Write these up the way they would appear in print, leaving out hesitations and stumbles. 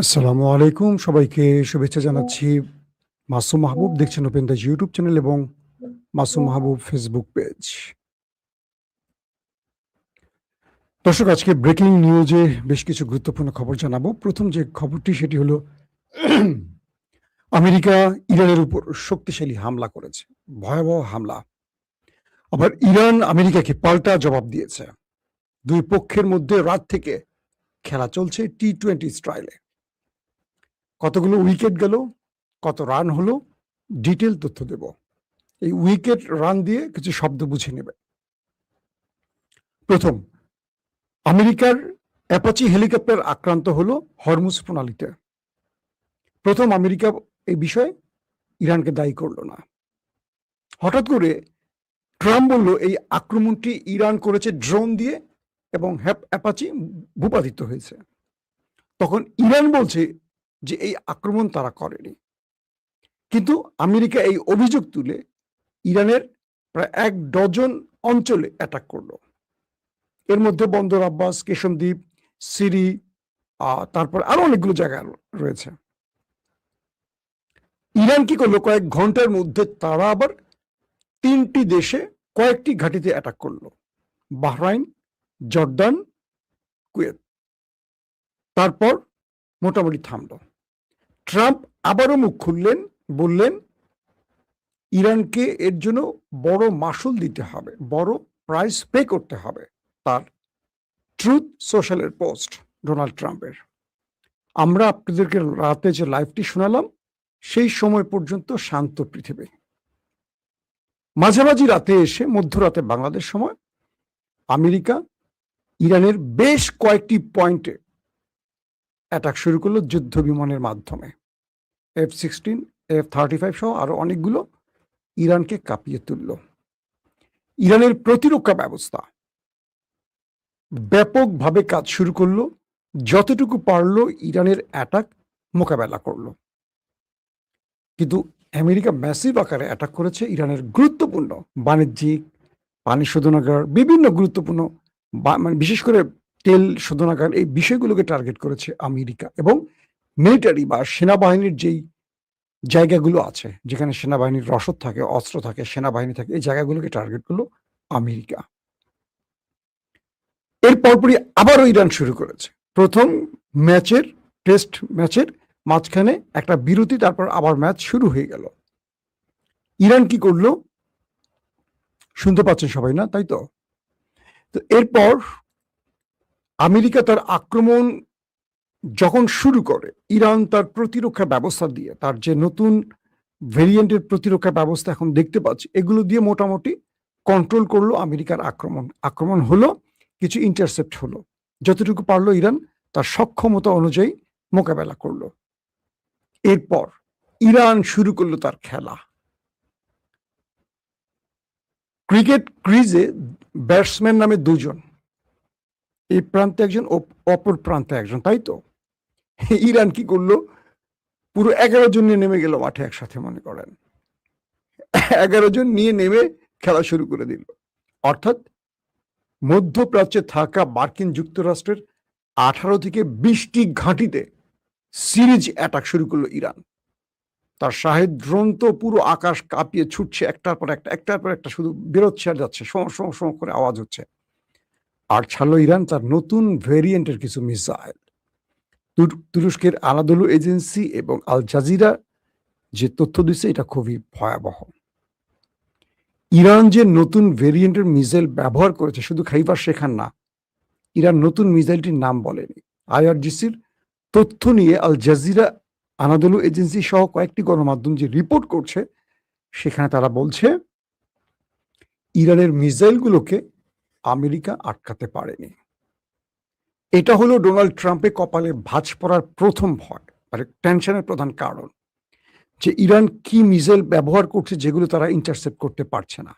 আসসালামু আলাইকুম। সবাইকে শুভেচ্ছা জানাচ্ছি। মাসুম মাহবুব দেখছেন ওপেন দ্য ইউটিউব চ্যানেল এবং মাসুম মাহবুব ফেসবুক পেজ। দর্শক, আজকে ব্রেকিং নিউজে বেশ কিছু গুরুত্বপূর্ণ খবর জানাবো। প্রথম যে খবরটি সেটি হলো আমেরিকা ইরানের উপর শক্তিশালী হামলা করেছে। ভয়াবহ হামলা। আবার ইরান আমেরিকাকে পাল্টা জবাব দিয়েছে। দুই পক্ষের মধ্যে রাত থেকে খেলা চলছে টি-20 স্টাইলে। কতগুলো উইকেট গেল, কত রান হলো, ডিটেইল তথ্য দেব। এই উইকেট রান দিয়ে কিছু শব্দ বুঝে নেবে। প্রথম, আমেরিকার অ্যাপাচি হেলিকপ্টার আক্রান্ত হলো হরমুজ প্রণালীতে। প্রথম আমেরিকা এই বিষয়ে ইরানকে দায়ী করলো না। হঠাৎ করে ট্রাম্প বলল এই আক্রমণটি ইরান করেছে ড্রোন দিয়ে এবং অ্যাপাচি ভূপাতিত হয়েছে। তখন ইরান বলছে যে এই আক্রমণ তারা করেনি। কিন্তু আমেরিকা এই অভিযোগ তুলে ইরানের প্রায় ১ ডজন অঞ্চলে অ্যাটাক করলো। এর মধ্যে বন্দর আব্বাস, কেশমদ্বীপ, সিরি, তারপর আরো অনেকগুলো জায়গা রয়েছে। ইরান কি করলো, কয়েক ঘন্টার মধ্যে তারা আবার ৩টি দেশে কয়েকটি ঘাঁটিতে অ্যাটাক করলো। Bahrain, Jordan, Kuwait. তারপর মোটামুটি থামলো। ট্রাম্প আবারও মুখ খুললেন, বললেন ইরানকে এর জন্য বড় মাসুল দিতে হবে, বড় প্রাইস পে করতে হবে। তার ট্রুথ সোশ্যালের পোস্ট ডোনাল্ড ট্রাম্পের। আমরা আপনাদেরকে রাতে যে লাইভটি শোনালাম সেই সময় পর্যন্ত শান্ত পৃথিবী। মাঝামাঝি রাতে এসে মধ্যরাতে বাংলাদেশ সময় আমেরিকা ইরানের বেশ কয়েকটি পয়েন্টে অ্যাটাক শুরু করলো যুদ্ধ বিমানের মাধ্যমে। F-16, F-35 সহ আরো অনেকগুলো ইরানকে কাঁপিয়ে তুলল। ইরানের প্রতিরক্ষা ব্যবস্থা ব্যাপকভাবে কাজ শুরু করলো, যতটুকু পারলো ইরানের অ্যাটাক মোকাবেলা করলো। কিন্তু আমেরিকা ম্যাসিভ আকারে অ্যাটাক করেছে ইরানের গুরুত্বপূর্ণ বাণিজ্যিক, পানি শোধনাগার, বিভিন্ন গুরুত্বপূর্ণ মানে বিশেষ করে তেল শোধনাগার, এই বিষয়গুলোকে টার্গেট করেছে আমেরিকা। এবং মিলিটারি বা সেনাবাহিনীর যেই জায়গাগুলো আছে, যেখানে সেনাবাহিনীর রসদ থাকে, অস্ত্র থাকে, সেনাবাহিনী থাকে, এই জায়গাগুলোকে টার্গেট করলো আমেরিকা। এর পরপরই আবারও ইরান শুরু করেছে। প্রথম ম্যাচের, টেস্ট ম্যাচের মাঝখানে একটা বিরতি, তারপর আবার ম্যাচ শুরু হয়ে গেল। ইরান কি করলো শুনতে পাচ্ছেন সবাই, না তাই তো? তো এরপর আমেরিকা তার আক্রমণ যখন শুরু করে, ইরান তার প্রতিরক্ষা ব্যবস্থা দিয়ে, তার যে নতুন ভেরিয়েন্টের প্রতিরক্ষা ব্যবস্থা এখন দেখতে পাচ্ছি, এগুলো দিয়ে মোটামুটি কন্ট্রোল করলো আমেরিকার আক্রমণ হলো, কিছু ইন্টারসেপ্ট হলো। যতটুকু পারলো ইরান তার সক্ষমতা অনুযায়ী মোকাবেলা করলো। এরপর ইরান শুরু করলো তার খেলা। ক্রিকেট ক্রিজে ব্যাটসম্যান নামে দুজন, এই প্রান্তে একজন, অপর প্রান্তে একজন, তাই তো? ইরান কি করলো, পুরো 11 জন নিয়ে নেমে গেল মাঠে একসাথে। মনে করেন 11 জন নিয়ে নেমে খেলা শুরু করে দিল। অর্থাৎ মধ্যপ্রাচ্যে থাকা মার্কিন যুক্তরাষ্ট্রের 18 থেকে 20টি ঘাঁটিতে সিরিজ অ্যাটাক শুরু করলো ইরান। তার শাহেদ ড্রোন তো পুরো আকাশ কাঁপিয়ে ছুটছে, একটার পর একটা শুধু বেরোচ্ছে আর যাচ্ছে, সম করে আওয়াজ হচ্ছে। আর ছাড়লো ইরান তার নতুন ভেরিয়েন্টের কিছু মিসাইল। তুরস্কের আনাদোলু এজেন্সি এবং আল জাজিরা যে তথ্য দিচ্ছে, এটা খুবই ভয়াবহ। ইরান যে নতুন ভেরিয়েন্টের মিসাইল ব্যবহার করেছে, শুধু খাইবার শেখান না, ইরান নতুন মিসাইলটির নাম বলেনি। IRGCর তথ্য নিয়ে আল জাজিরা, আনাদোলু এজেন্সি সহ কয়েকটি গণমাধ্যম যে রিপোর্ট করছে, সেখানে তারা বলছে ইরানের মিসাইলগুলোকে আমেরিকা আটকাতে পারেনি। এটা হলো ডোনাল্ড ট্রাম্পের কপালে ভাঁজ পড়ার প্রথম ভয়, মানে টেনশনের প্রধান কারণ, যে ইরান কি মিসাইল ব্যবহার করছে যেগুলো তারা ইন্টারসেপ্ট করতে পারছে না।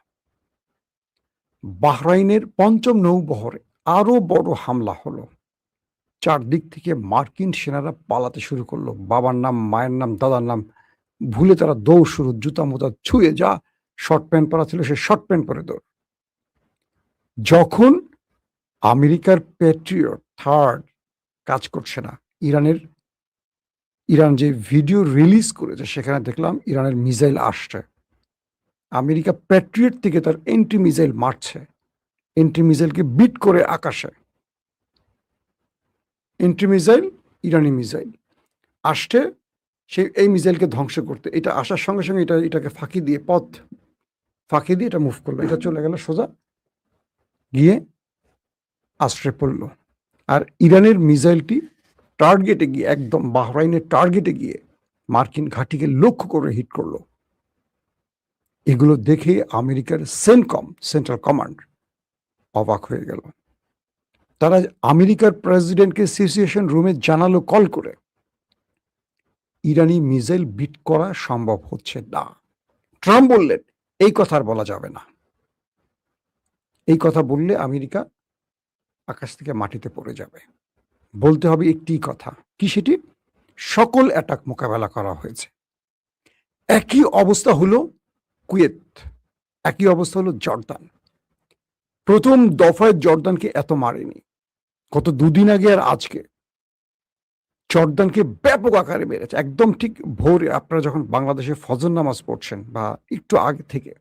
বাহরাইনের ৫ম নৌবহরে আরো বড় হামলা হলো। চারদিক থেকে মার্কিন সেনারা পালাতে শুরু করলো। বাবার নাম, মায়ের নাম, দাদার নাম ভুলে তারা দৌড় শুরু, জুতা মোজা ছুঁয়ে, যা শর্ট প্যান্ট পরা ছিল সে শর্ট প্যান্ট পরে দৌড়। যখন আমেরিকার প্যাট্রিয়ট 3rd কাজ করছে না, ইরানের ইরান যে ভিডিও রিলিজ করেছে সেখানে দেখলাম ইরানের মিসাইল আসছে, আমেরিকা প্যাট্রিয়ট থেকে তার এন্টি মিসাইল মারছে, এন্টি মিসাইলকে বিট করে আকাশে, এন্টি মিসাইল ইরানি মিসাইল আসছে সেই এই মিসাইলকে ধ্বংস করতে। এটা আসার সঙ্গে সঙ্গে এটাকে ফাঁকি দিয়ে এটা মুভ করলো, এটা চলে গেল সোজা গিয়ে আশ্রয় পড়লো। আর ইরানের মিসাইলটি টার্গেটে গিয়ে একদম বাহরাইনের টার্গেটে গিয়ে মার্কিন ঘাঁটিকে লক্ষ্য করে হিট করলো। এগুলো দেখে আমেরিকার সেন্ট্রাল কমান্ড অবাক হয়ে গেল। তারা আমেরিকার প্রেসিডেন্টকে সিচুয়েশন রুমে জানালো কল করে, ইরানি মিসাইল বিট করা সম্ভব হচ্ছে না। ট্রাম্প বললেন এই কথা আর বলা যাবে না, এই কথা বললে আমেরিকা আকাশ থেকে মাটিতে পড়ে যাবে। বলতে হবে একটি কথা, কি সেটি? সকল অ্যাটাক মোকাবেলা করা হয়েছে। একই অবস্থা হলো কুয়েত, একই অবস্থা হলো জর্দান। প্রথম দফায় জর্দানকে এত মারেনি, গত দুদিন আগে আর আজকে জর্দানকে ব্যাপক আকারে মেরেছে। একদম ঠিক ভোরে আপনারা যখন বাংলাদেশে ফজর নামাজ পড়ছেন বা একটু আগে থেকে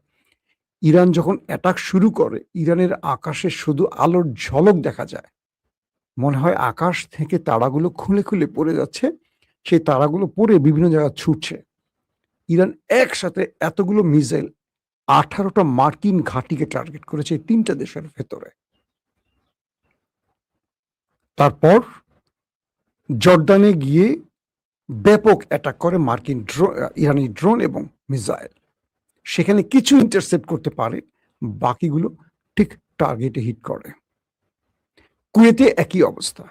ইরান যখন অ্যাটাক শুরু করে, ইরানের আকাশে শুধু আলোর ঝলক দেখা যায়, মনে হয় আকাশ থেকে তারাগুলো খুলে খুলে পড়ে যাচ্ছে, সেই তারাগুলো পড়ে বিভিন্ন জায়গায় ছুটছে। ইরান একসাথে এতগুলো মিসাইল 18টা মার্কিন ঘাঁটিকে টার্গেট করেছে এই 3টা দেশের ভেতরে। তারপর জর্দানে গিয়ে ব্যাপক অ্যাটাক করে ইরানি ড্রোন এবং মিসাইল। সেখানে কিছু ইন্টারসেপ্ট করতে পারে, বাকিগুলো ঠিক টার্গেটে হিট করে। কুয়েতে একই অবস্থা।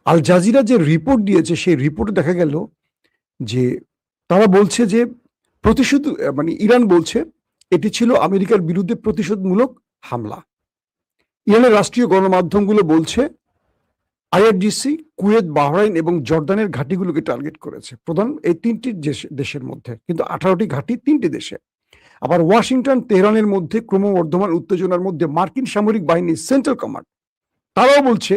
আল জাজিরা যে রিপোর্ট দিয়েছে সেই রিপোর্টে দেখা গেল যে তারা বলছে যে প্রতিশোধ, মানে ইরান বলছে এটি ছিল আমেরিকার বিরুদ্ধে প্রতিশোধমূলক হামলা। ইরানের রাষ্ট্রীয় গণমাধ্যমগুলো বলছে আইআরজিসি কুয়েত, বাহরাইন এবং জর্দানের ঘাঁটিগুলোকে টার্গেট করেছে, প্রধান এই 3টি দেশের মধ্যে, কিন্তু 18টি ঘাঁটি 3টি দেশে। আবার ওয়াশিংটন তেহরানের মধ্যে ক্রমবর্ধমান উত্তেজনার মধ্যে মার্কিন সামরিক বাহিনীর সেন্ট্রাল কমান্ড তারাও বলছে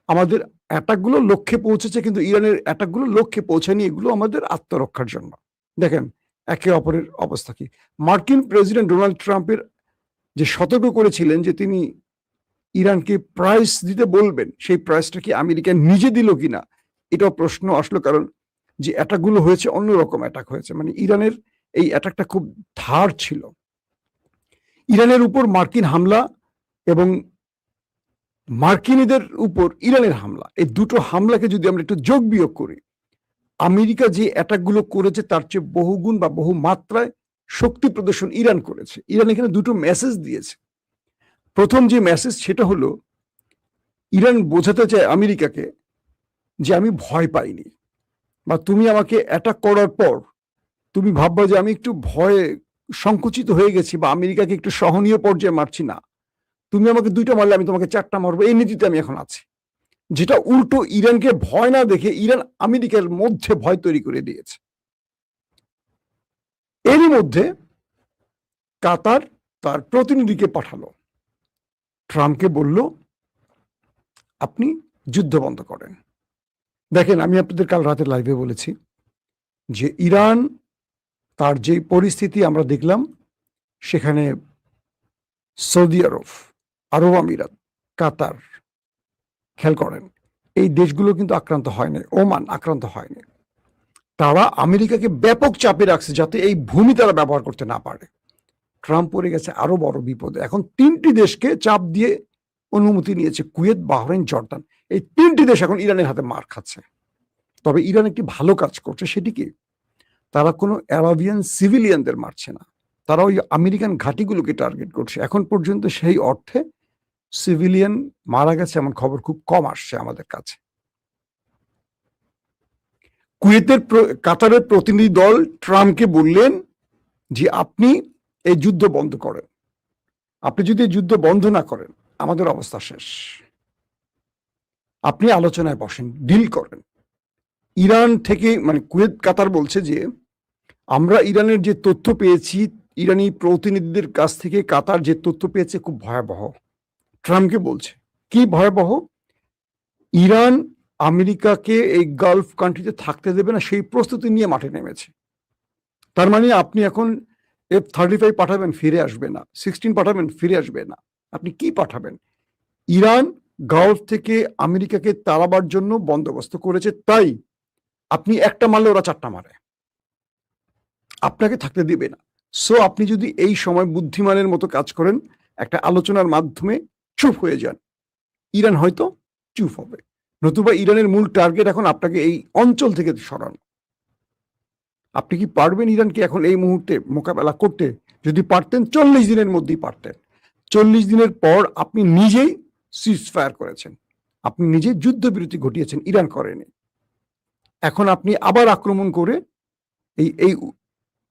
আমাদের অ্যাটাকগুলো লক্ষ্যে পৌঁছেছে, কিন্তু ইরানের অ্যাটাকগুলো লক্ষ্যে পৌঁছায়নি, এগুলো আমাদের আত্মরক্ষার জন্য। দেখেন একে অপরের অবস্থা কি। মার্কিন প্রেসিডেন্ট ডোনাল্ড ট্রাম্পের যে সতর্ক করেছিলেন যে তিনি ইরানকে প্রাইস দিতে বলবেন, সেই প্রাইসটা কি আমেরিকা নিজে দিল কিনা এটাও প্রশ্ন আসলো। কারণ যে অ্যাটাকগুলো হয়েছে অন্যরকম অ্যাটাক হয়েছে, মানে ইরানের এই অ্যাটাকটা খুব ধার ছিল। ইরানের উপর মার্কিন হামলা এবং মার্কিনীদের উপর ইরানের হামলা, এই দুটো হামলাকে যদি আমরা একটু যোগ বিয়োগ করি, আমেরিকা যে অ্যাটাকগুলো করেছে তার চেয়ে বহুগুণ বা বহু মাত্রায় শক্তি প্রদর্শন ইরান করেছে। ইরান এখানে দুটো মেসেজ দিয়েছে। প্রথম যে মেসেজ সেটা হলো ইরান বোঝাতে চায় আমেরিকাকে যে আমি ভয় পাইনি, বা তুমি আমাকে অ্যাটাক করার পর তুমি ভাববা যে আমি একটু ভয়ে সংকুচিত হয়ে গেছি বা আমেরিকাকে একটু সহনীয় পর্যায়ে মারছি না, তুমি আমাকে 2টা মারলে আমি তোমাকে 4টা মারবো, এই নীতিতে আমি এখন আছি। যেটা উল্টো ইরানকে ভয় না দেখে ইরান আমেরিকার মধ্যে ভয় তৈরি করে দিয়েছে। এরই মধ্যে কাতার তার প্রতিনিধিকে পাঠালো, ট্রাম্পকে বলল আপনি যুদ্ধ বন্ধ করেন। দেখেন আমি আপনাদের কাল রাতে লাইভে বলেছি যে ইরান তার যে পরিস্থিতি আমরা দেখলাম, সেখানে সৌদি আরব আমিরাত, কাতার, খেয়াল করেন এই দেশগুলো কিন্তু আক্রান্ত হয়নি, ওমান আক্রান্ত হয়নি। তারা আমেরিকাকে ব্যাপক চাপে রাখছে যাতে এই ভূমি তারা ব্যবহার করতে না পারে। ট্রাম্প পড়ে গেছে আরো বড় বিপদে। এখন 3টি দেশকে চাপ দিয়ে অনুমতি নিয়েছে, কুয়েত, বাহরাইন, জর্দান। এই 3টি দেশ এখন ইরানের হাতে মার খাচ্ছে। তবে ইরান একটি ভালো কাজ করছে, সেটি কি, তারা কোনো আরাবিয়ান সিভিলিয়ানদের মারছে না, তারা ওই আমেরিকান ঘাঁটিগুলোকে টার্গেট করছে। এখন পর্যন্ত সেই অর্থে সিভিলিয়ান মারা গেছে এমন খবর খুব কম আসছে আমাদের কাছে। কাতারের প্রতিনিধি দল ট্রাম্পকে বললেন যে আপনি এই যুদ্ধ বন্ধ করেন, আপনি যদি এই যুদ্ধ বন্ধ না করেন আমাদের অবস্থা শেষ, আপনি আলোচনায় বসেন, ডিল করেন। ইরান থেকে, মানে কুয়েত কাতার বলছে যে আমরা ইরানের যে তথ্য পেয়েছি, ইরানি প্রতিনিধিদের কাছ থেকে কাতার যে তথ্য পেয়েছে খুব ভয়াবহ। ট্রাম্পকে বলছে কি ভয়াবহ, ইরান আমেরিকাকে এই গালফ কান্ট্রিতে থাকতে দেবে না, সেই প্রস্তুতি নিয়ে মাঠে নেমেছে। তার মানে আপনি এখন F-35 পাঠাবেন, ফিরে আসবে না। 16 পাঠাবেন, ফিরে আসবে না। আপনি কি পাঠাবেন? ইরান গালফ থেকে আমেরিকাকে তাড়াবার জন্য বন্দোবস্ত করেছে, তাই আপনি একটা মারলে ওরা 4টা মারে, আপনাকে থাকতে দিবে না। সো আপনি যদি এই সময় বুদ্ধিমানের মতো কাজ করেন, একটা আলোচনার মাধ্যমে চুপ হয়ে যান, ইরান হয়তো চুপ হবে। নতুবা ইরানের মূল টার্গেট এখন আপনাকে এই অঞ্চল থেকে সরানো। আপনি কি পারবেন ইরানকে এখন এই মুহূর্তে মোকাবেলা করতে? যদি পারতেন 40 দিনের মধ্যেই পারতেন। 40 দিনের পর আপনি নিজেই সিজ ফায়ার করেছেন, আপনি নিজেই যুদ্ধবিরতি ঘটিয়েছেন, ইরান করেনি। এখন আপনি আবার আক্রমণ করে এই এই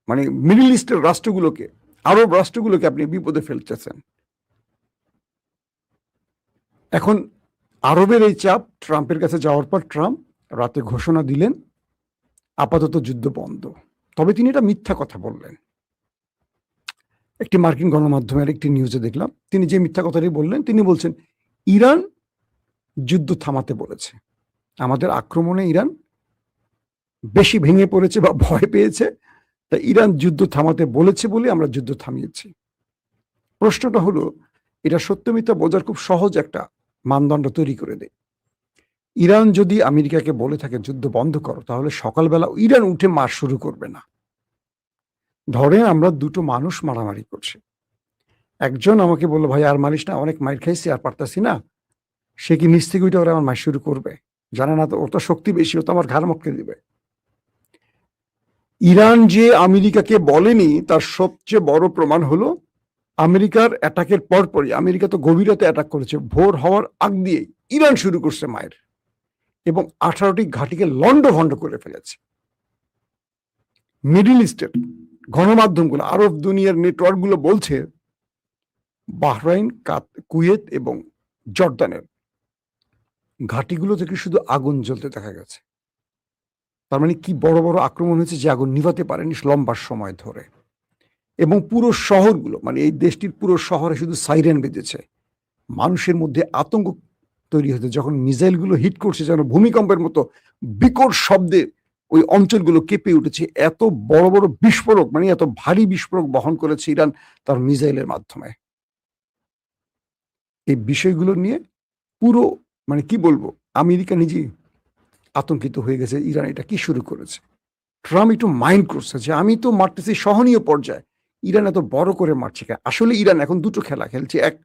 মানে মিডল ইস্টের রাষ্ট্রগুলোকে, আরব রাষ্ট্রগুলোকে আপনি বিপদে ফেলতেছেন। এখন আরবের এই চাপ ট্রাম্পের কাছে যাওয়ার পর ট্রাম্প রাতে ঘোষণা দিলেন আপাতত যুদ্ধ বন্ধ। তবে তিনি এটা মিথ্যা কথা বললেন। একটি মার্কিন গণমাধ্যমের একটি নিউজে দেখলাম, তিনি যে মিথ্যা কথাটি বললেন, তিনি বলছেন ইরান যুদ্ধ থামাতে বলেছে, আমাদের আক্রমণে ইরান বেশি ভেঙে পড়েছে বা ভয় পেয়েছে, তাই ইরান যুদ্ধ থামাতে বলেছে বলে আমরা যুদ্ধ থামিয়েছি। প্রশ্নটা হলো, এটা সত্য মিথ্যা বোঝার খুব সহজ একটা মানদণ্ড তৈরি করে দেয়। ইরান যদি আমেরিকাকে বলে থাকে যুদ্ধ বন্ধ করো, তাহলে সকালবেলা ইরান উঠে মার শুরু করবে না। ধরেন আমরা দুটো মানুষ মারামারি করছে, একজন আমাকে বললো ভাই আর মারিস না, অনেক মাইর খাইছি আর পারতাছি না, সে কি নিচ থেকে উঠে ওরা আমার মার শুরু করবে? জানে না তো, ওর তো শক্তি বেশি, ও তো আমার ঘাড় মটকে দিবে। ইরান যে আমেরিকাকে বলেনি তার সবচেয়ে বড় প্রমাণ হলো আমেরিকার অ্যাটাকের পরপরই, আমেরিকা তো গভীর রাতে অ্যাটাক করেছে, ভোর হওয়ার আগ দিয়ে ইরান শুরু করছে মায়ের, এবং 18টি ঘাঁটিকে লন্ডভন্ড করে ফেলেছে। মিডল ইস্টের গণমাধ্যমগুলো, আরব দুনিয়ার নেটওয়ার্কগুলো বলছে বাহরাইন, কুয়েত এবং জর্দানের ঘাঁটিগুলো থেকে শুধু আগুন জ্বলতে দেখা গেছে। তার মানে কি বড় বড় আক্রমণ হয়েছে যে আগুন নিভাতে পারেনি লম্বা সময় ধরে। এবং পুরো শহরগুলো, মানে এই দেশটির পুরো শহরে শুধু সাইরেন বেজেছে, মানুষের মধ্যে আতঙ্ক তৈরি হয়েছে। যখন মিসাইলগুলো হিট করছে, যেন ভূমিকম্পের মতো বিকট শব্দে ওই অঞ্চলগুলো কেঁপে উঠেছে। এত বড় বড় বিস্ফোরক, মানে এত ভারী বিস্ফোরক বহন করেছে ইরান তার মিসাইলের মাধ্যমে। এই বিষয়গুলো নিয়ে পুরো, মানে কি বলবো, আমেরিকা নিজেই আতঙ্কিত হয়ে গেছে, ইরান এটা কি শুরু করেছে। ট্রাম্প একটু মাইন্ড করছে যে আমি তো মারতেছি সহনীয় পর্যায়ে, ইরান এত বড় করে মারছে কেন? আসলে ইরান এখন দুটো খেলা খেলছে, এক,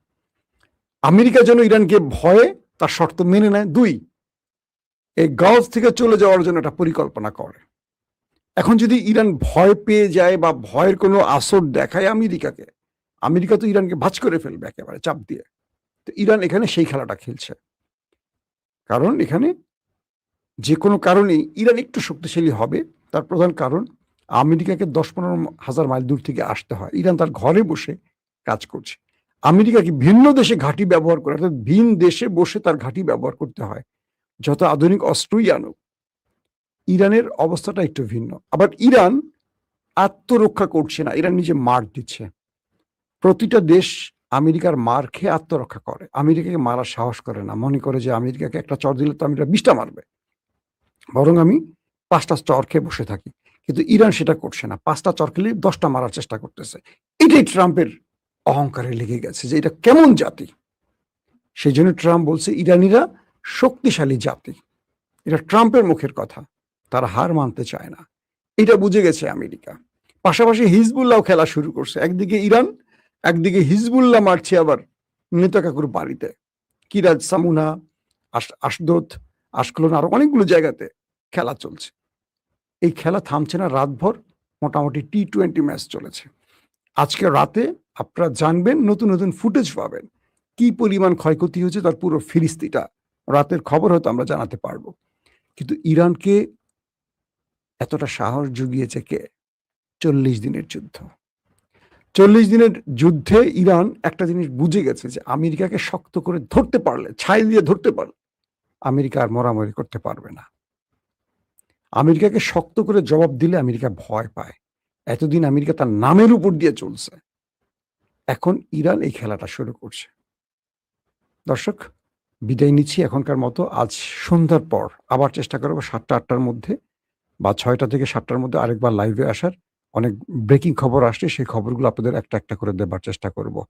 আমেরিকা যেন ইরানকে ভয়ে তার শর্ত মেনে নেয়, দুই, এই গালফ থেকে চলে যাওয়ার জন্য একটা পরিকল্পনা করে। এখন যদি ইরান ভয় পেয়ে যায় বা ভয়ের কোনো আসর দেখায় আমেরিকাকে, আমেরিকা তো ইরানকে ভাঁজ করে ফেলবে একেবারে চাপ দিয়ে। তো ইরান এখানে সেই খেলাটা খেলছে, কারণ এখানে যে কোনো কারণেই ইরান একটু শক্তিশালী হবে। তার প্রধান কারণ আমেরিকাকে 10-15 হাজার মাইল দূর থেকে আসতে হয়, ইরান তার ঘরে বসে কাজ করছে। আমেরিকাকে ভিন্ন দেশে ঘাঁটি ব্যবহার করে, অর্থাৎ ভিন দেশে বসে তার ঘাঁটি ব্যবহার করতে হয়, যত আধুনিক অস্ত্রই আনুক। ইরানের অবস্থাটা একটু ভিন্ন। আবার ইরান আত্মরক্ষা করছে না, ইরান নিজে মার দিচ্ছে। প্রতিটা দেশ আমেরিকার মার খেয়ে আত্মরক্ষা করে, আমেরিকাকে মারার সাহস করে না, মনে করে যে আমেরিকাকে একটা চর দিলে তো আমেরিকা 20টা মারবে, বরং আমি 5টা চর খেয়ে বসে থাকি। কিন্তু ইরান সেটা করছে না, 5টা চর খেলে 10টা মারার চেষ্টা করতেছে। এটাই ট্রাম্পের অহংকারে লেগে গেছে যে এটা কেমন জাতি। সেই জন্য ট্রাম্প বলছে ইরানিরা শক্তিশালী জাতি। এটা ট্রাম্পের মুখের কথা, তারা হার মানতে চায় না, এটা বুঝে গেছে আমেরিকা। পাশাপাশি হিজবুল্লাহ খেলা শুরু করছে, একদিকে ইরান, একদিকে হিজবুল্লাহ মারছে আবার নেতা কাকুর বাড়িতে, কিরাজ, সামুনা, আশদোদ, আশকলন, আরো অনেকগুলো জায়গাতে খেলা চলছে। এই খেলা থামছে না, রাতভর মোটামুটি T20 ম্যাচ চলেছে। আজকে রাতে আপনারা জানবেন, নতুন নতুন ফুটেজ পাবেন, কি পরিমাণ ক্ষয়ক্ষতি হয়েছে তার পুরো ফিরিস্তিটা রাতের খবর হয়তো আমরা জানাতে পারবো। কিন্তু ইরানকে এতটা সাহস জুগিয়েছে কে? 40 দিনের যুদ্ধ। 40 দিনের যুদ্ধে ইরান একটা জিনিস বুঝে গেছে যে আমেরিকাকে শক্ত করে ধরতে পারলে, ছাই দিয়ে ধরতে পারলে আমেরিকা আর মরামরি করতে পারবে না। আমেরিকাকে শক্ত করে জবাব দিলে আমেরিকা ভয় পায়। এতদিন আমেরিকা তার নামের উপর দিয়ে চলছে, এখন ইরান এই খেলাটা শুরু করছে। দর্শক, বিদায় নিচ্ছি এখনকার মতো। আজ সন্ধ্যার পর আবার চেষ্টা করব ৭টা-৮টার মধ্যে বা ৬টা থেকে ৭টার মধ্যে আরেকবার লাইভে আসার। অনেক ব্রেকিং খবর আসছে, সেই খবরগুলো আপনাদের একটা, একটা করে দেবার চেষ্টা করব।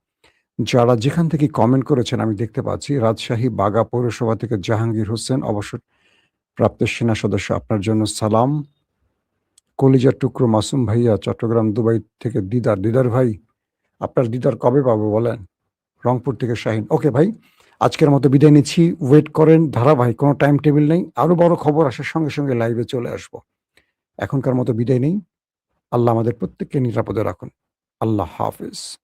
যারা যেখান থেকে কমেন্ট করেছেন আমি দেখতে পাচ্ছি, রাজশাহী বাগা পৌরসভা থেকে জাহাঙ্গীর হোসেন অবসরপ্রাপ্ত সেনা সদস্য, আপনার জন্য সালাম। কলিজার টুকরো মাসুম ভাইয়া চট্টগ্রাম দুবাই থেকে দিদার, দিদার ভাই আপনার দিদার কবে পাবো বলেন? রংপুর থেকে শাহিন। ওকে ভাই, আজকের মতো বিদায় নিচ্ছি। ওয়েট করেন, ধারাবাহিক কোনো টাইম টেবিল নেই। আরো বড় খবর আসার সঙ্গে, সঙ্গে লাইভে চলে আসবো। এখনকার মতো বিদায় নেই। আল্লাহ আমাদের প্রত্যেককে নিরাপদে রাখুন। আল্লাহ হাফেজ।